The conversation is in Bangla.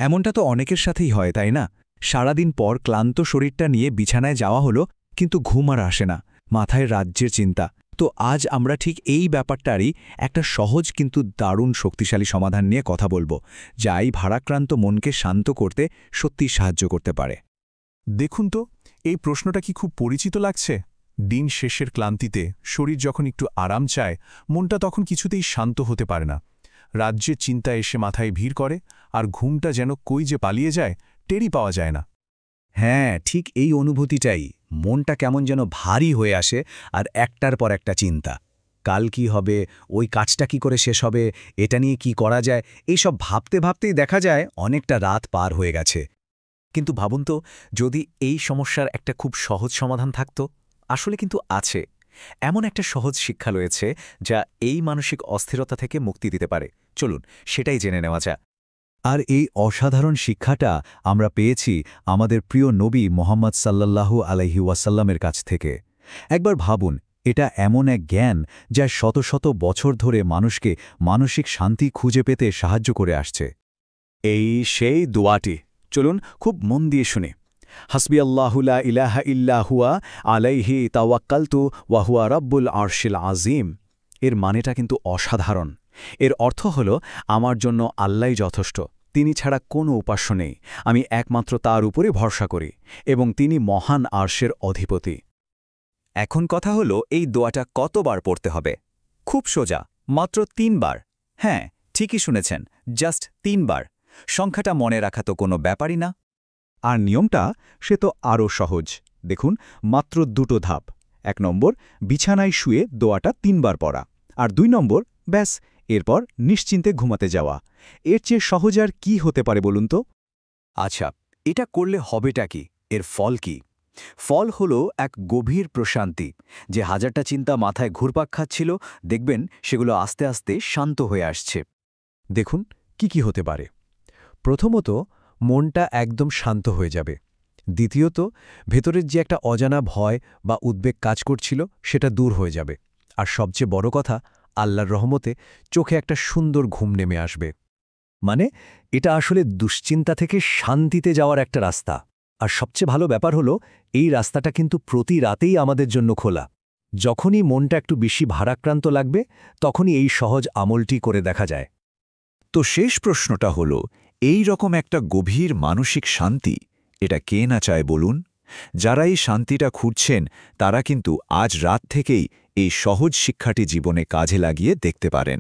এমনটা তো অনেকের সাথেই হয়, তাই না? সারাদিন পর ক্লান্ত শরীরটা নিয়ে বিছানায় যাওয়া হলো, কিন্তু ঘুম আর আসে না, মাথায় রাজ্যের চিন্তা। তো আজ আমরা ঠিক এই ব্যাপারটারই একটা সহজ কিন্তু দারুণ শক্তিশালী সমাধান নিয়ে কথা বলবো, যা এই ভারাক্রান্ত মনকে শান্ত করতে সত্যিই সাহায্য করতে পারে। দেখুন তো, এই প্রশ্নটা কি খুব পরিচিত লাগছে? দিন শেষের ক্লান্তিতে শরীর যখন একটু আরাম চায়, মনটা তখন কিছুতেই শান্ত হতে পারে না। রাজ্যের চিন্তা এসে মাথায় ভিড় করে, আর ঘুমটা যেন কই যে পালিয়ে যায়, টেরই পাওয়া যায় না। হ্যাঁ, ঠিক এই অনুভূতিটাই। মনটা কেমন যেন ভারী হয়ে আসে, আর একটার পর একটা চিন্তা। কাল কি হবে, ওই কাজটা কি করে শেষ হবে, এটা নিয়ে কি করা যায়, এইসব ভাবতে ভাবতেই দেখা যায় অনেকটা রাত পার হয়ে গেছে। কিন্তু ভাবুন তো, যদি এই সমস্যার একটা খুব সহজ সমাধান থাকত। আসলে কিন্তু আছে। এমন একটা সহজ শিক্ষা রয়েছে যা এই মানসিক অস্থিরতা থেকে মুক্তি দিতে পারে। চলুন সেটাই জেনে নেওয়া যাক। আর এই অসাধারণ শিক্ষাটা আমরা পেয়েছি আমাদের প্রিয় নবী মোহাম্মদ সাল্লাল্লাহু আলাইহি ওয়াসাল্লামের কাছ থেকে। একবার ভাবুন, এটা এমন এক জ্ঞান যা শত শত বছর ধরে মানুষকে মানসিক শান্তি খুঁজে পেতে সাহায্য করে আসছে। এই সেই দোয়াটি, চলুন খুব মন দিয়ে শুনি। হাসবি আল্লাহু লা ইলাহা ইল্লা হুয়া আলাইহি তাওয়াক্কালতু ওয়া হুয়া রাব্বুল আরশিল আযীম। এর মানেটা কিন্তু অসাধারণ। এর অর্থ হল, আমার জন্য আল্লাহই যথেষ্ট, তিনি ছাড়া কোনো উপাস্য নেই, আমি একমাত্র তার উপরে ভরসা করি, এবং তিনি মহান আরশের অধিপতি। এখন কথা হলো, এই দোয়াটা কতবার পড়তে হবে? খুব সোজা, মাত্র 3 বার। হ্যাঁ, ঠিকই শুনেছেন, জাস্ট 3 বার। সংখ্যাটা মনে রাখা তো কোনো ব্যাপারই না। আর নিয়মটা সে তো আরও সহজ। দেখুন, মাত্র 2টো ধাপ। 1 নম্বর, বিছানায় শুয়ে দোয়াটা 3 বার পড়া। আর 2 নম্বর, ব্যাস, এরপর নিশ্চিন্তে ঘুমাতে যাওয়া। এর চেয়ে সহজ আর কি হতে পারে বলুন তো? আচ্ছা, এটা করলে হবেটা কি? এর ফল কি? ফল হলো এক গভীর প্রশান্তি। যে হাজারটা চিন্তা মাথায় ঘুরপাক খাচ্ছিল, দেখবেন সেগুলো আস্তে আস্তে শান্ত হয়ে আসছে। দেখুন কি কি হতে পারে। প্রথমত, মনটা একদম শান্ত হয়ে যাবে। দ্বিতীয়ত, ভেতরের যে একটা অজানা ভয় বা উদ্বেগ কাজ করছিল সেটা দূর হয়ে যাবে। আর সবচেয়ে বড় কথা, আল্লাহর রহমতে চোখে একটা সুন্দর ঘুম নেমে আসবে। মানে, এটা আসলে দুশ্চিন্তা থেকে শান্তিতে যাওয়ার একটা রাস্তা। আর সবচেয়ে ভালো ব্যাপার হলো, এই রাস্তাটা কিন্তু প্রতি রাতেই আমাদের জন্য খোলা। যখনই মনটা একটু বেশি ভারাক্রান্ত লাগবে, তখনই এই সহজ আমলটি করে দেখা যায়। তো শেষ প্রশ্নটা হলো, এই রকম একটা গভীর মানসিক শান্তি, এটা কে না চায় বলুন? যারা এই শান্তিটা খুঁজছেন, তারা কিন্তু আজ রাত থেকেই এই সহজ শিক্ষাটি জীবনে কাজে লাগিয়ে দেখতে পারেন।